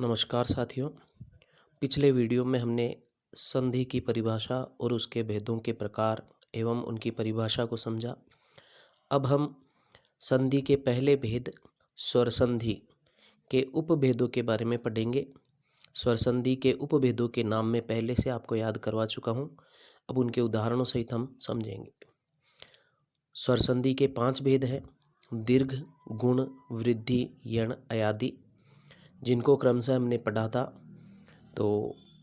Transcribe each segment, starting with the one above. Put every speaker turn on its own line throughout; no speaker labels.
नमस्कार साथियों। पिछले वीडियो में हमने संधि की परिभाषा और उसके भेदों के प्रकार एवं उनकी परिभाषा को समझा। अब हम संधि के पहले भेद स्वर संधि के उपभेदों के बारे में पढ़ेंगे। स्वर संधि के उपभेदों के नाम में पहले से आपको याद करवा चुका हूँ, अब उनके उदाहरणों सहित हम समझेंगे। स्वर संधि के 5 भेद हैं: दीर्घ, गुण, वृद्धि, यण, अयादि, जिनको क्रमशः हमने पढ़ा था। तो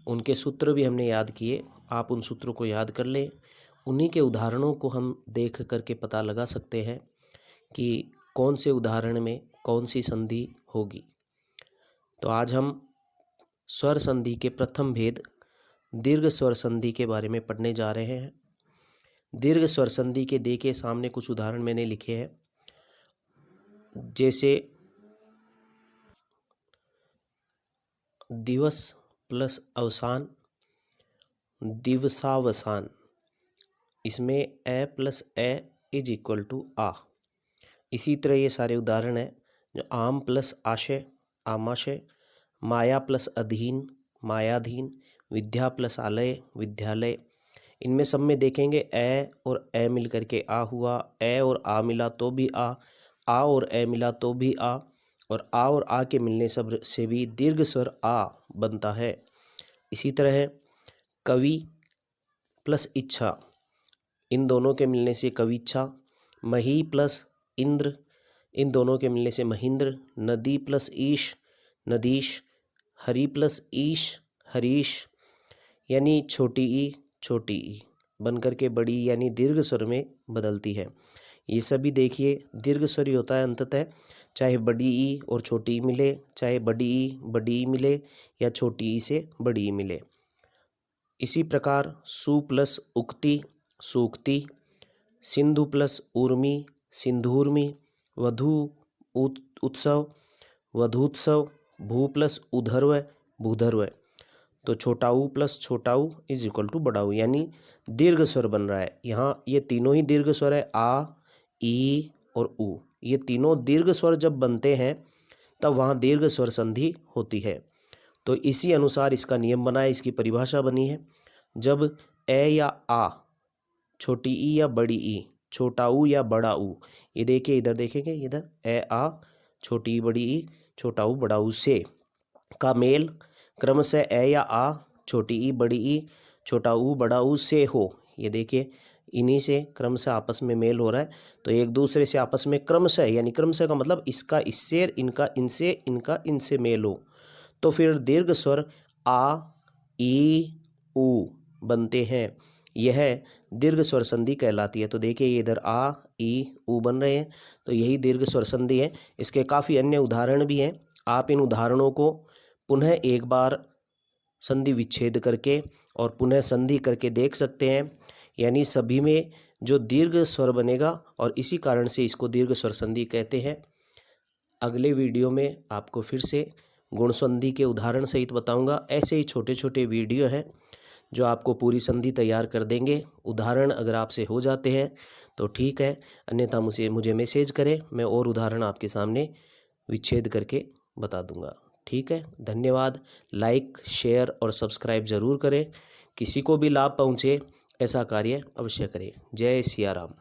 उनके सूत्र भी हमने याद किए, आप उन सूत्रों को याद कर लें। उन्हीं के उदाहरणों को हम देख करके पता लगा सकते हैं कि कौन से उदाहरण में कौन सी संधि होगी। तो आज हम स्वर संधि के प्रथम भेद दीर्घ स्वर संधि के बारे में पढ़ने जा रहे हैं। दीर्घ स्वर संधि के देखिए सामने कुछ उदाहरण मैंने लिखे हैं, जैसे दिवस प्लस अवसान, दिवसावसान। इसमें A plus A is equal to आ। इसी तरह ये सारे उदाहरण हैं, जो आम प्लस आशय, आमाशय, माया प्लस अधीन, मायाधीन, विद्या प्लस आलय, विद्यालय। इनमें सब में देखेंगे ए और ए मिल करके आ हुआ, ए और आ मिला तो भी आ और ए मिला तो भी आ, और आ और आ के मिलने सब से भी दीर्घ स्वर आ बनता है। इसी तरह कवि प्लस इच्छा, इन दोनों के मिलने से कविच्छा। मही प्लस इंद्र, इन दोनों के मिलने से महेंद्र। नदी प्लस ईश, नदीश। हरि प्लस ईश, हरीश। यानी छोटी ई बन करके बड़ी यानी दीर्घ स्वर में बदलती है। ये सभी देखिए दीर्घ स्वर ही होता है अंततः, चाहे बड़ी ई और छोटी ई मिले, चाहे बड़ी ई मिले या छोटी ई से बड़ी ई मिले। इसी प्रकार सु प्लस उक्ति, सूक्ति। सिंधु प्लस ऊर्मी, सिंधूर्मी। वधु उत्सव, वधूत्सव। भू प्लस उधर्व, भूधर्व। तो छोटा ऊ प्लस छोटा ऊ इज इक्वल टू बड़ा ऊ, यानी दीर्घ स्वर बन रहा है। यहाँ ये तीनों ही दीर्घ स्वर है, आ, ई और ऊ। ये तीनों दीर्घ स्वर जब बनते हैं तब वहाँ दीर्घ स्वर संधि होती है। तो इसी अनुसार इसका नियम बना है, इसकी परिभाषा बनी है। जब ए या आ, छोटी ई या बड़ी ई, छोटा ऊ या बड़ा ऊ, ये देखिए इधर देखेंगे, इधर ए आ, छोटी ई बड़ी ई, छोटा ऊ बड़ा ऊ से का मेल क्रमशः ए या आ, छोटी ई बड़ी ई, छोटा ऊ बड़ा ऊ से हो। ये देखिए इन्हीं से क्रमशः आपस में मेल हो रहा है। तो एक दूसरे से आपस में क्रमशः, यानी क्रमशः का मतलब इसका इससे, इनका इनसे, इनका इनसे मेल हो, तो फिर दीर्घ स्वर आ, ई, ऊ बनते हैं। यह दीर्घ स्वर संधि कहलाती है। तो देखिए ये इधर आ, ई, ऊ बन रहे हैं, तो यही दीर्घ स्वर संधि है। इसके काफ़ी अन्य उदाहरण भी हैं। आप इन उदाहरणों को पुनः एक बार संधि विच्छेद करके और पुनः संधि करके देख सकते हैं, यानी सभी में जो दीर्घ स्वर बनेगा, और इसी कारण से इसको दीर्घ स्वर संधि कहते हैं। अगले वीडियो में आपको फिर से गुण संधि के उदाहरण सहित बताऊंगा। ऐसे ही छोटे छोटे वीडियो हैं जो आपको पूरी संधि तैयार कर देंगे। उदाहरण अगर आपसे हो जाते हैं तो ठीक है, अन्यथा मुझे मैसेज करें, मैं और उदाहरण आपके सामने विच्छेद करके बता दूंगा। ठीक है, धन्यवाद। लाइक, शेयर और सब्सक्राइब ज़रूर करें। किसी को भी लाभ पहुँचे ऐसा कार्य अवश्य करें। जय सिया राम।